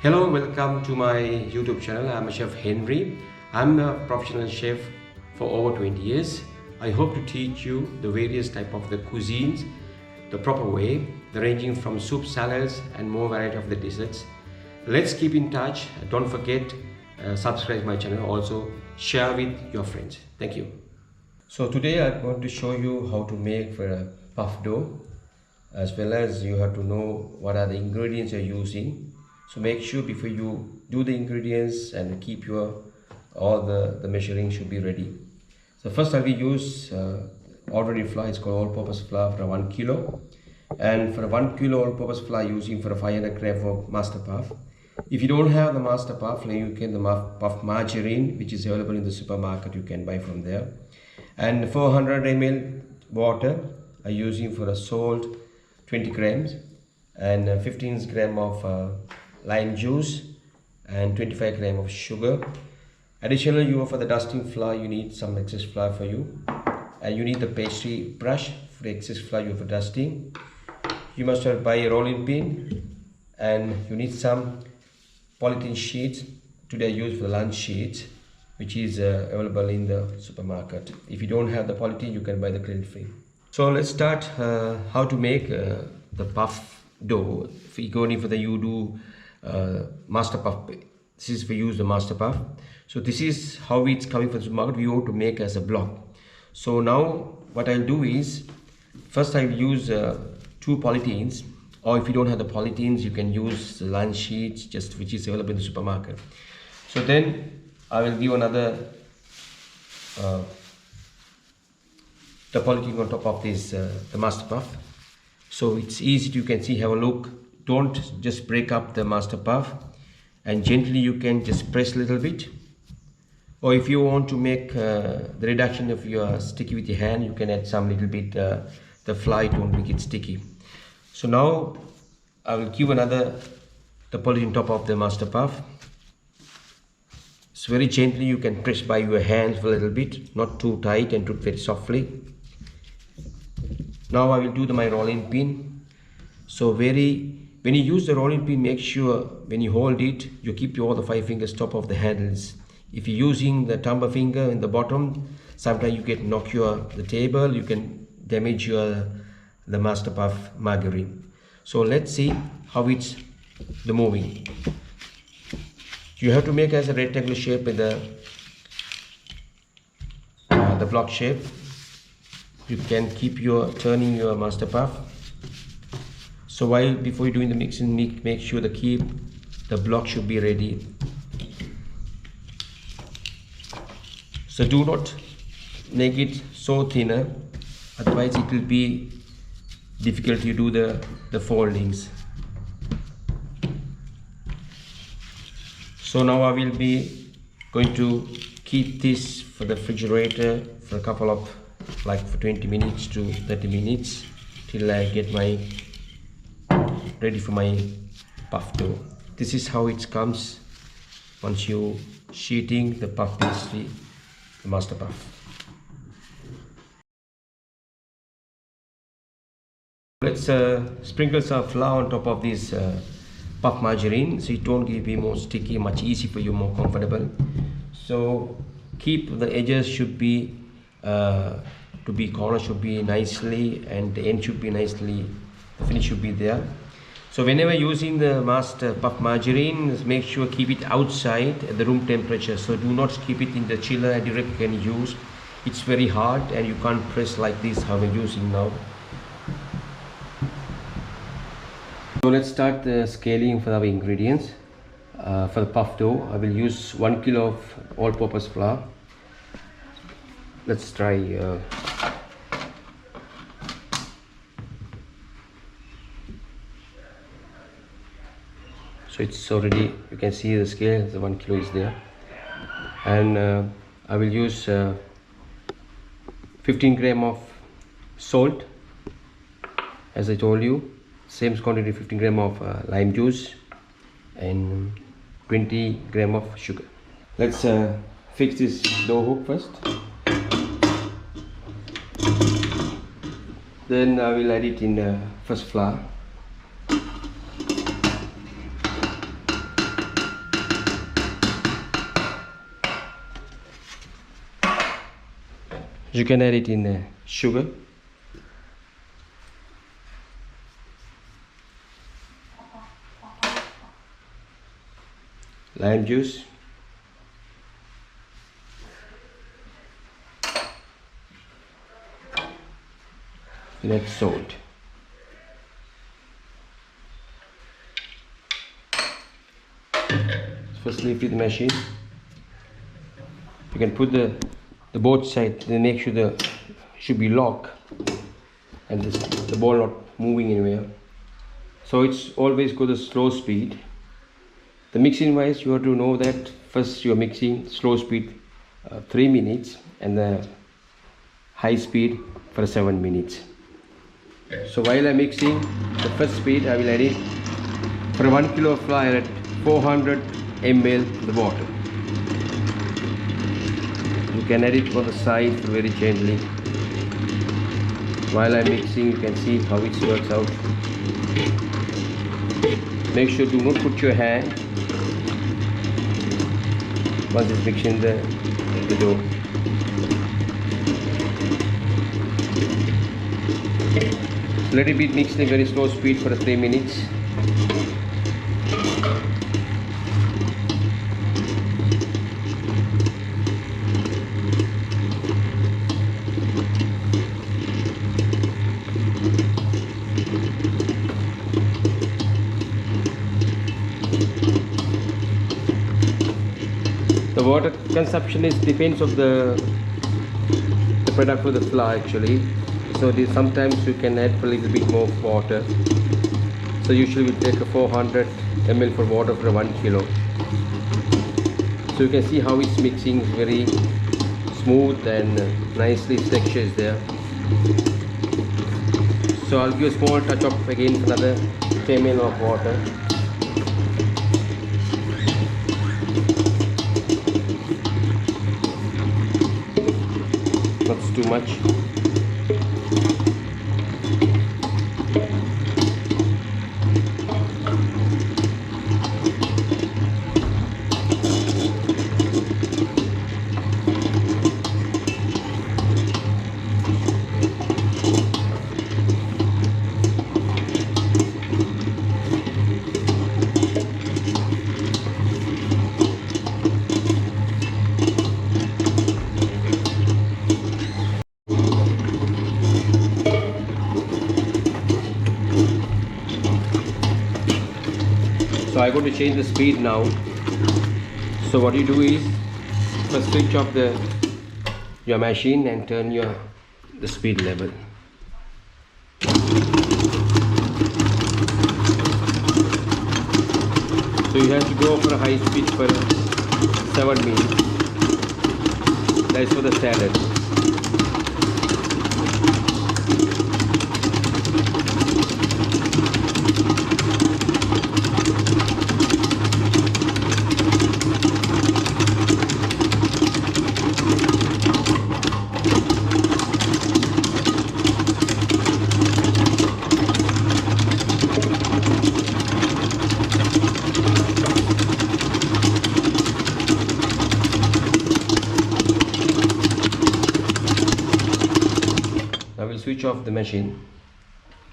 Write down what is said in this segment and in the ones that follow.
Hello, welcome to my YouTube channel. I'm Chef Henry. I'm a professional chef for over 20 years. I hope to teach you the various type of the cuisines, the proper way, the ranging from soup, salads and more variety of the desserts. Let's keep in touch. Don't forget, subscribe my channel. Also share with your friends. Thank you. So today I'm going to show you how to make for a puff dough, as well as you have to know what are the ingredients you're using. So make sure before you do the ingredients and keep your all the measuring should be ready. So first I will use ordinary flour. It's called all-purpose flour for 1 kilo, and for 1 kilo all-purpose flour using for a 500 gram of master puff. If you don't have the master puff, you can the puff margarine, which is available in the supermarket. You can buy from there. And 400 ml water are using for a salt 20 grams and 15 gram of lime juice and 25 gram of sugar. Additionally, for the dusting flour, you need some excess flour for you, and you need the pastry brush for the excess flour you for dusting. You must buy a rolling pin, and you need some polythene sheets. Today I use for the lunch sheets, which is available in the supermarket. If you don't have the polythene, you can buy the gluten free. So let's start how to make the puff dough. If you go in for the master puff, this is for use the master puff. So this is how it's coming from the supermarket. We want to make as a block. So now what I'll do is, first I'll use 2 polythenes, or if you don't have the polythenes, you can use the lunch sheets, just which is available in the supermarket. So then I will give another the polythene on top of this the master puff. So it's easy, you can see, have a look. Don't just break up the master puff, and gently you can just press a little bit. Or if you want to make the reduction of your sticky with your hand, you can add some little bit the flour to make it sticky. So now I will give another the polythene on top of the master puff. So very gently you can press by your hands for a little bit, not too tight and too very softly. Now I will do my rolling pin. So when you use the rolling pin, make sure when you hold it, you keep all the 5 fingers top of the handles. If you're using the thumb finger in the bottom, sometimes you get knock the table, you can damage the master puff margarine. So let's see how it's the moving. You have to make as a rectangular shape with the block shape. You can keep turning your master puff. So before you're doing the mixing, make sure the block should be ready. So do not make it so thinner, otherwise it will be difficult to do the foldings. So now I will be going to keep this for the refrigerator for a couple of for 20 minutes to 30 minutes till I get ready for my puff dough. This is how it comes once you sheeting the puff pastry, the master puff. Let's sprinkle some flour on top of this puff margarine, so it won't be more sticky, much easy for you, more comfortable. So keep the edges should be corner should be nicely, and the end should be nicely, the finish should be there. So whenever using the master puff margarine, make sure keep it outside at the room temperature. So do not keep it in the chiller and direct can use. It's very hard and you can't press like this how we're using now. So let's start the scaling for our ingredients. For the puff dough, I will use 1 kilo of all-purpose flour. Let's try so it's already, you can see the scale, the 1 kilo is there. And I will use 15 gram of salt, as I told you. Same quantity, 15 gram of lime juice and 20 gram of sugar. Let's fix this dough hook first. Then I will add it in first flour. You can add it in sugar, lime juice, and add salt. First leave the machine. You can put the both sides, then make sure the should be locked and the ball not moving anywhere. So it's always go the slow speed. The mixing wise, you have to know that first you are mixing slow speed 3 minutes and the high speed for 7 minutes. So while I'm mixing the first speed, I will add it for 1 kilo of flour at 400 ml the water. You can add it on the side very gently. While I'm mixing, you can see how it works out. Make sure do not put your hand once it's mixing the dough. Let it be mixed in very slow speed for 3 minutes. The water consumption depends of the product for the flour actually. So sometimes you can add a little bit more water. So usually we take a 400 ml for water for 1 kilo. So you can see how it's mixing very smooth and nicely texture is there. So I'll give a small touch of again another 10 ml of water. Not too much. So I'm going to change the speed now. So what you do is first switch off your machine and turn the speed level. So you have to go for a high speed for 7 minutes. That is for the salad. I will switch off the machine.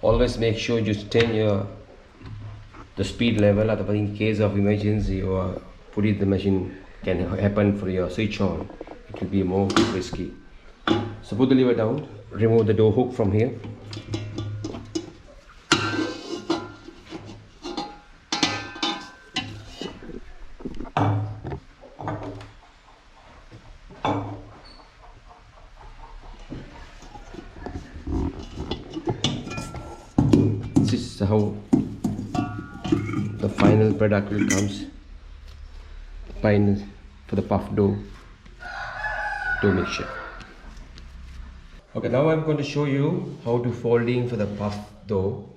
Always make sure you turn the speed level, otherwise in case of emergency or put it the machine can happen for your switch on. It will be more risky. So put the lever down, remove the door hook from here. This is how the final product will comes. Final for the puff dough mixture. Okay, now I'm going to show you how to folding for the puff dough.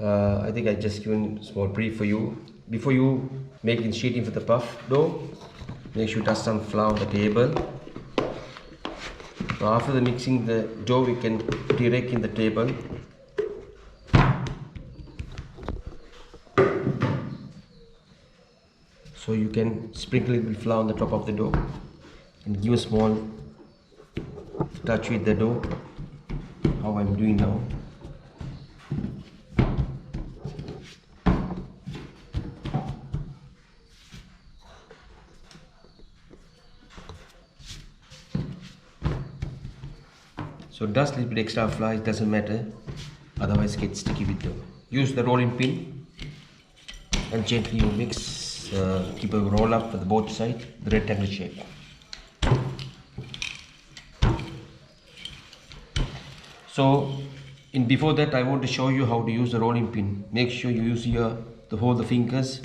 I think I just given a small brief for you. Before you making sheeting for the puff dough, make sure you touch some flour on the table. So after the mixing the dough, we can direct in the table. So you can sprinkle a little flour on the top of the dough and give a small touch with the dough, how I'm doing now. So dust a little bit extra flour, it doesn't matter, otherwise it gets sticky with dough. Use the rolling pin and gently you mix, keep a roll up for both sides, the rectangle shape. So before that I want to show you how to use the rolling pin. Make sure you use to hold the fingers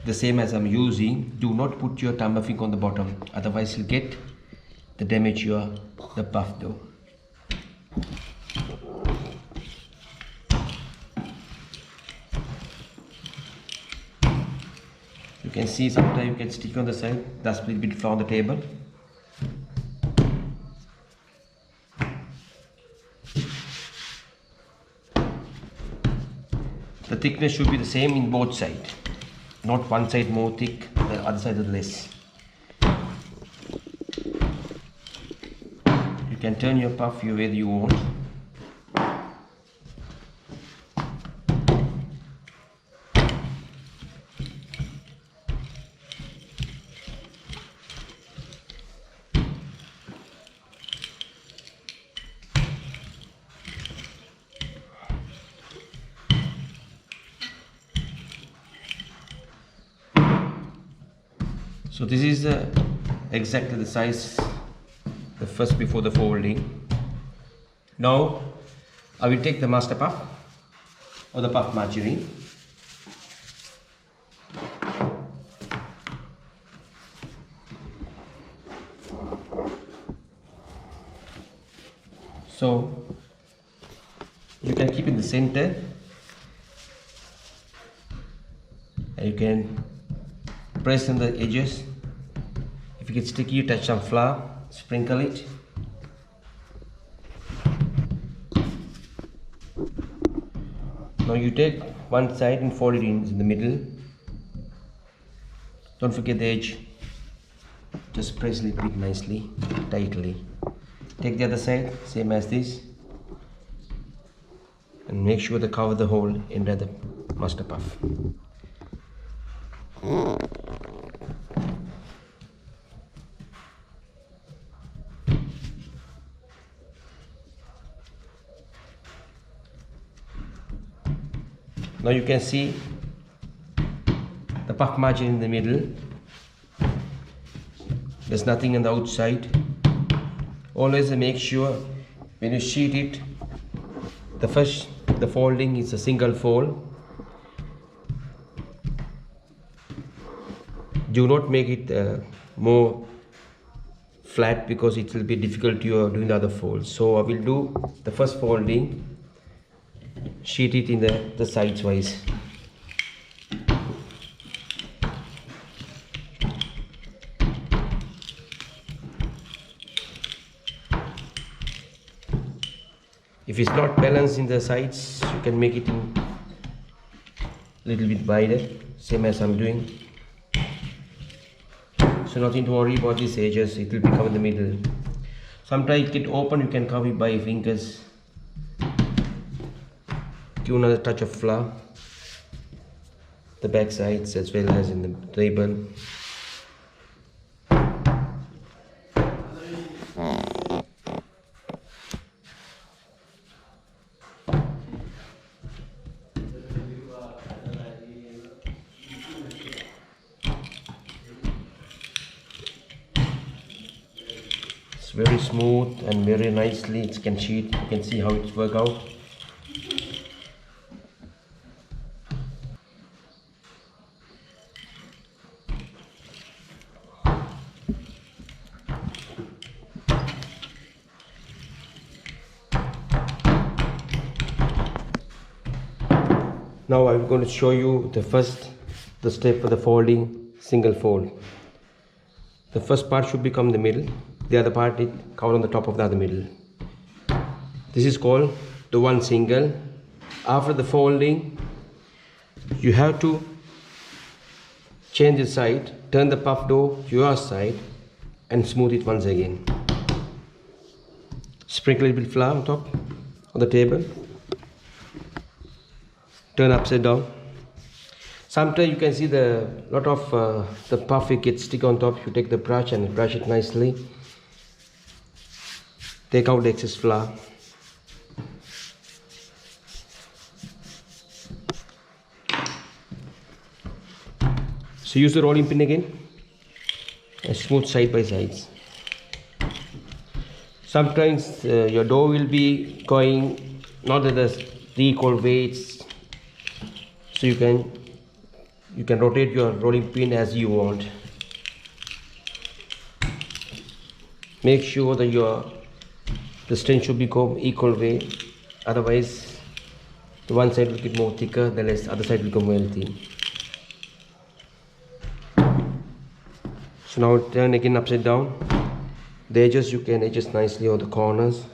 the same as I'm using. Do not put your thumb finger on the bottom, otherwise you'll get the damage the puff dough. You can see sometimes you can stick on the side, that's a little bit flour on the table. The thickness should be the same in both sides, not one side more thick, the other side is less. You can turn your puff your way you want. So this is exactly the size, the first before the folding. Now I will take the master puff or the puff margarine. So you can keep in the center and you can press on the edges. If it gets sticky, you touch some flour, sprinkle it. Now you take one side and fold it in the middle. Don't forget the edge. Just press it nicely, tightly. Take the other side, same as this, and make sure to cover the hole into the master puff. Now you can see the puff margin in the middle. There's nothing on the outside. Always make sure when you sheet it, the folding is a single fold. Do not make it more flat because it will be difficult you are doing the other folds. So I will do the first folding, sheet it in the sides wise. If it's not balanced in the sides, you can make it in little bit wider, same as I'm doing. So nothing to worry about these edges, it will become in the middle. Sometimes it get open, you can cover it by fingers. Give another touch of flour, the back sides as well as in the table. It's very smooth and very nicely it can sheet. You can see how it's work out. Now I'm going to show you the step for the folding, single fold. The first part should become the middle, the other part it cover on the top of the other middle. This is called the one single. After the folding, you have to change the side, turn the puff dough to your side and smooth it once again. Sprinkle a little bit flour on top on the table. Turn upside down. Sometimes you can see the lot of the puff it gets stick on top. You take the brush and brush it nicely. Take out the excess flour. So use the rolling pin again and smooth side by sides. Sometimes your dough will be going not at the equal weights, so you can rotate your rolling pin as you want. Make sure that the strength should become equal way, otherwise the one side will get more thicker, the other side will become well thin. So now turn again upside down. The edges you can adjust nicely on the corners.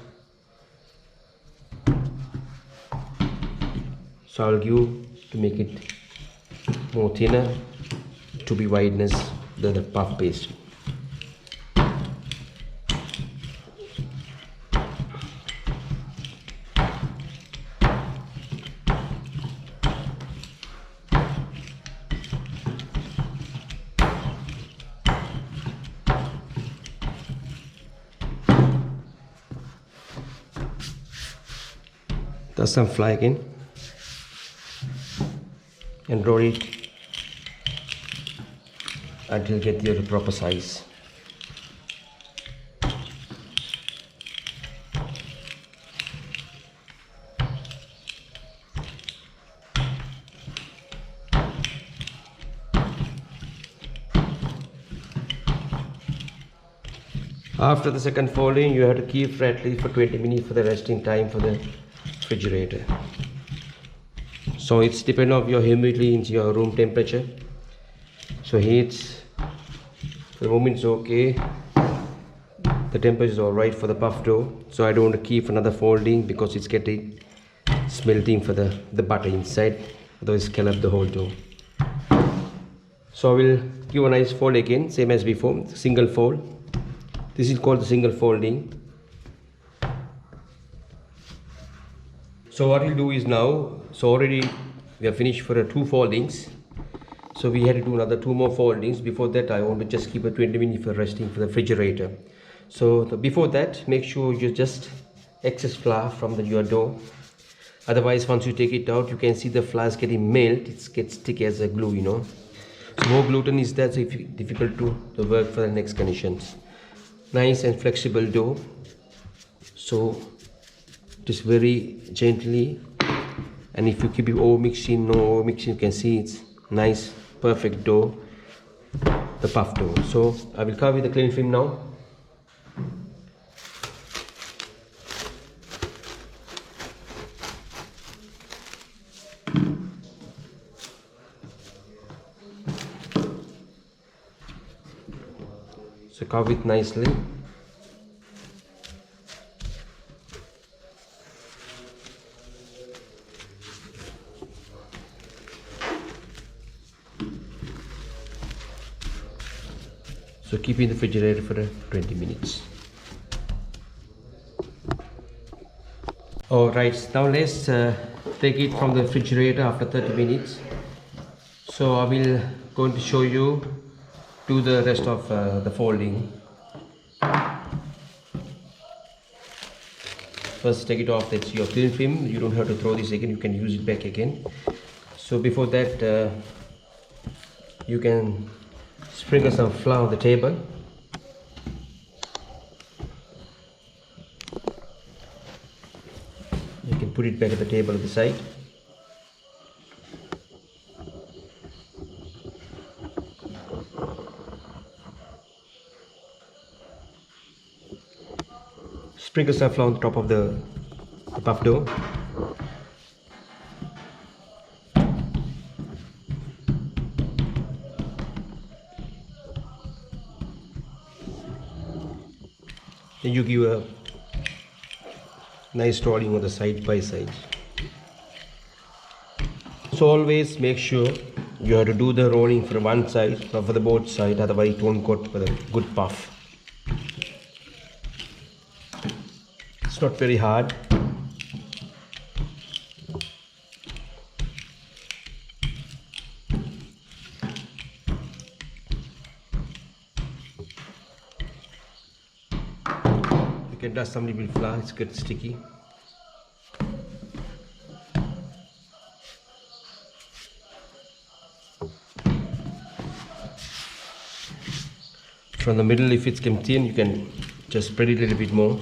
So I'll give to make it more thinner to be wideness the puff pastry. Dust some flour again and roll it until you get the proper size. After the second folding, you have to keep at least for 20 minutes for the resting time for the refrigerator. So it's depend on your humidity in your room temperature. So heat for the moment is okay. The temperature is alright for the puff dough. So I don't want to keep another folding because it's getting smelting for the butter inside, otherwise scale up the whole dough. So I will give a nice fold again, same as before, single fold. This is called the single folding. So what we'll do is now, so already we are finished for the 2 foldings. So we had to do another 2 more foldings. Before that, I want to just keep a 20 minutes for resting for the refrigerator. So before that, make sure you just excess flour from your dough. Otherwise, once you take it out, you can see the flour is getting melt. It gets sticky as a glue, you know. So more gluten is there, so it's difficult to work for the next conditions. Nice and flexible dough. So just very gently, and if you keep it over mixing, no over mixing, you can see it's nice, perfect dough, the puff dough. So I will cover with the cling film now. So cover it nicely. So keep it in the refrigerator for 20 minutes. Alright, now let's take it from the refrigerator after 30 minutes. So I will going to show you do the rest of the folding. First take it off, that's your cling film. You don't have to throw this again, you can use it back again. So before that, you can sprinkle some flour on the table. You can put it back at the table at the side. Sprinkle some flour on top of the puff dough. Then you give a nice rolling on the side by side. So always make sure you have to do the rolling for one side, not for the both sides, otherwise it won't go for the good puff. It's not very hard. You can dust some little flour, it's get sticky. From the middle, if it's thin, you can just spread it a little bit more.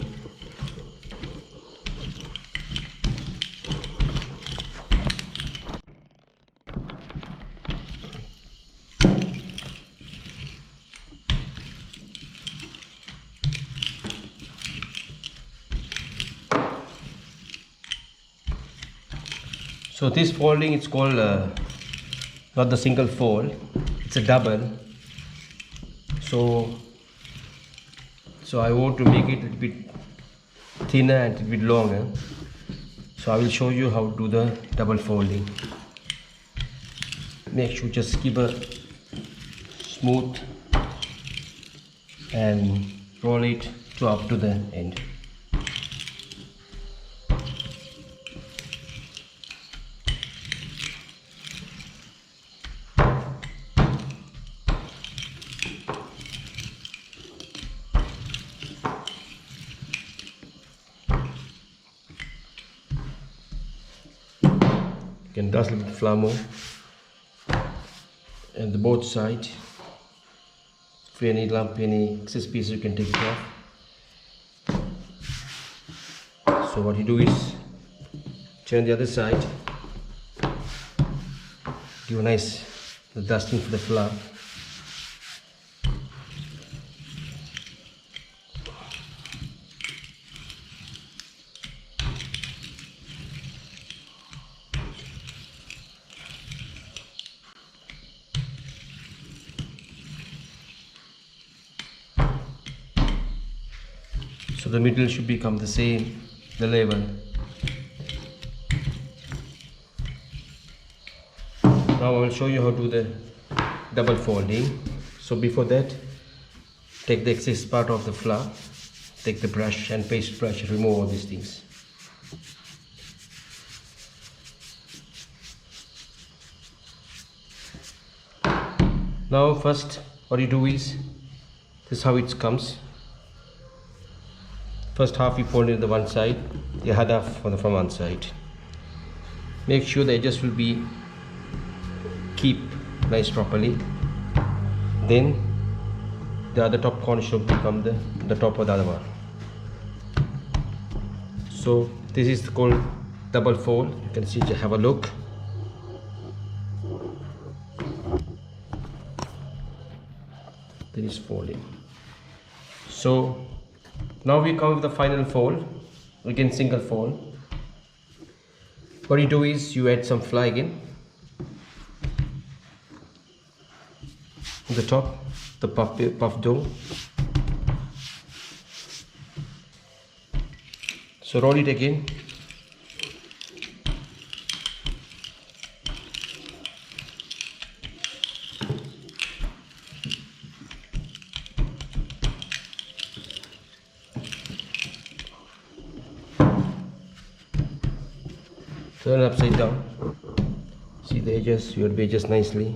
So this folding, it's called not the single fold, it's a double. So I want to make it a little bit thinner and a little bit longer. So I will show you how to do the double folding. Make sure just keep a smooth and roll it to up to the end. You can dust a little flour more and the both sides. If any lump, any excess piece, you can take it off. So what you do is turn the other side, give a nice dusting for the flour. So the middle should become the same, the level. Now I will show you how to do the double folding. So before that, take the excess part of the flour, take the brush and paste brush and remove all these things. Now first what you do is, this is how it comes. First half you fold it the one side, the other half from one side. Make sure the edges will be keep nice properly. Then the other top corner should become the top of the other one. So this is called double fold. You can see, just have a look. Then it's folding. So now we come with the final fold, again single fold. What you do is you add some flour again on the top, the puff dough. So roll it again. Turn upside down. See the edges, you will adjust nicely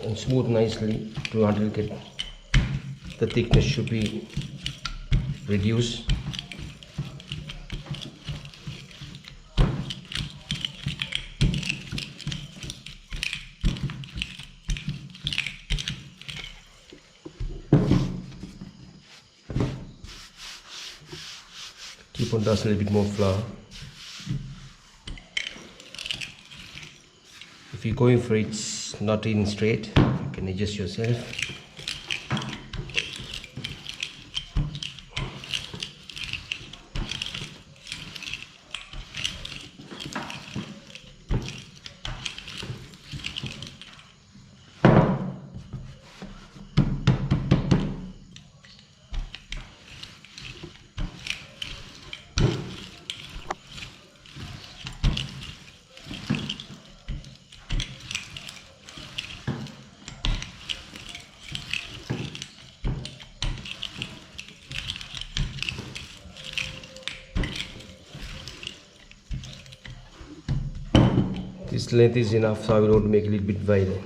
and smooth nicely to until get the thickness should be reduced. Keep on dusting a little bit more flour. If you're going for it's not in straight, you can adjust yourself. This length is enough, so I will want to make it a little bit wider.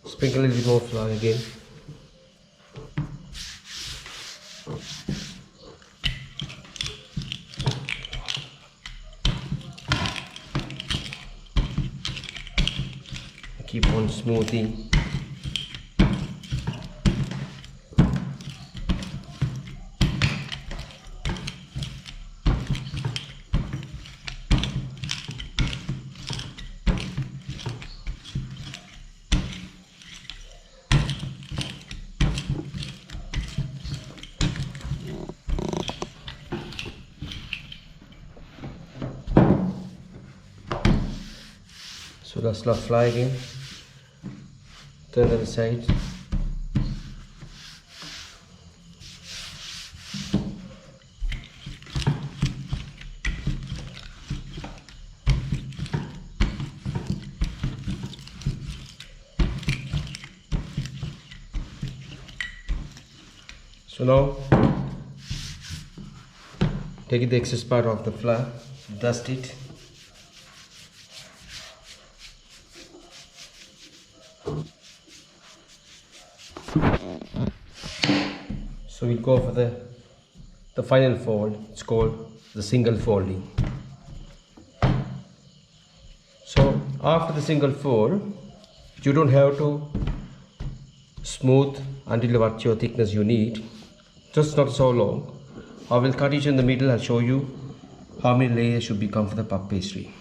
Sprinkle a little bit more flour again. Keep on smoothing. So let's not fly again. Turn to the side. So now take the excess part of the flour, dust it. So we'll go for the final fold. It's called the single folding. So after the single fold, you don't have to smooth until what your thickness you need. Just not so long. I will cut it in the middle. I'll show you how many layers should become for the puff pastry.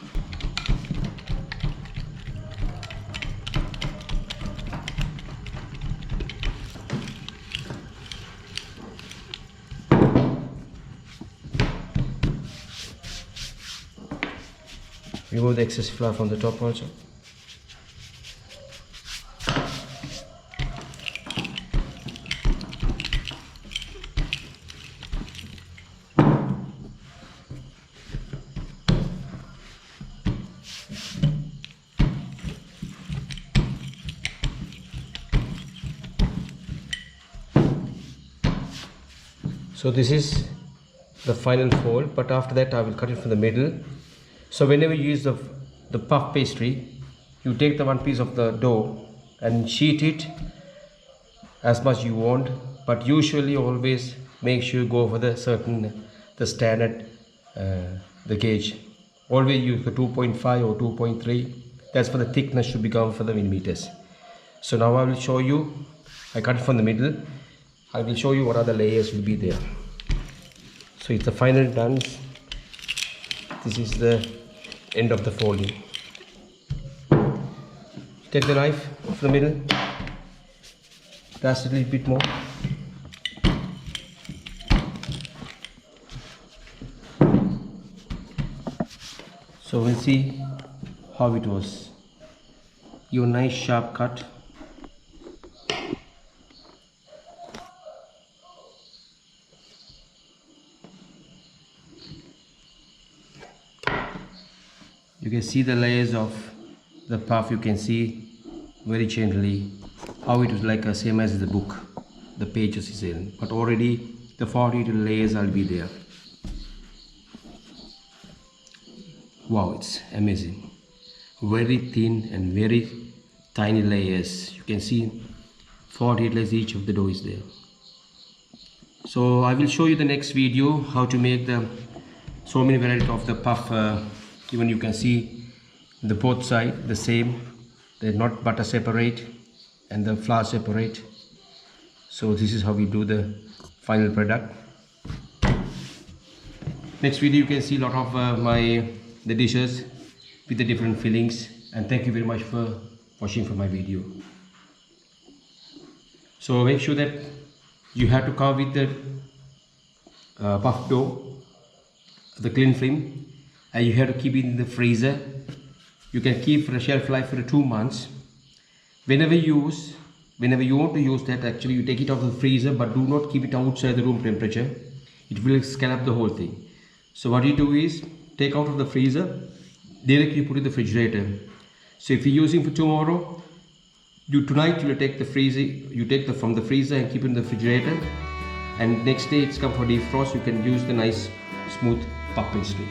Remove the excess flour from the top also. So this is the final fold, but after that I will cut it from the middle. So whenever you use the puff pastry, you take the one piece of the dough and sheet it as much you want, but usually always make sure you go for the standard the gauge. Always use the 2.5 or 2.3. That's for the thickness should become for the millimeters. So now I will show you. I cut it from the middle. I will show you what other layers will be there. So it's the final done. This is the end of the folding. Take the knife from the middle, dust it a little bit more. So we'll see how it was. Your nice sharp cut. You can see the layers of the puff. You can see very gently how it was like the same as the book, the pages is in, but already the 42 layers will be there. Wow, it's amazing. Very thin and very tiny layers. You can see 48 layers each of the dough is there. So I will show you the next video how to make the so many varieties of the puff. Even you can see the both side the same. They're not butter separate and the flour separate. So this is how we do the final product. Next video you can see a lot of the dishes with the different fillings. And thank you very much for watching for my video. So make sure that you have to come with the puff dough, the clean film, and you have to keep it in the freezer. You can keep for a shelf life for 2 months. Whenever you want to use that, actually you take it out of the freezer, but do not keep it outside the room temperature. It will scallop the whole thing. So what you do is take out of the freezer, directly put in the refrigerator. So if you're using for tomorrow, tonight you will take the freezer, you take from the freezer and keep it in the refrigerator, and next day it's come for defrost. You can use the nice smooth puff pastry.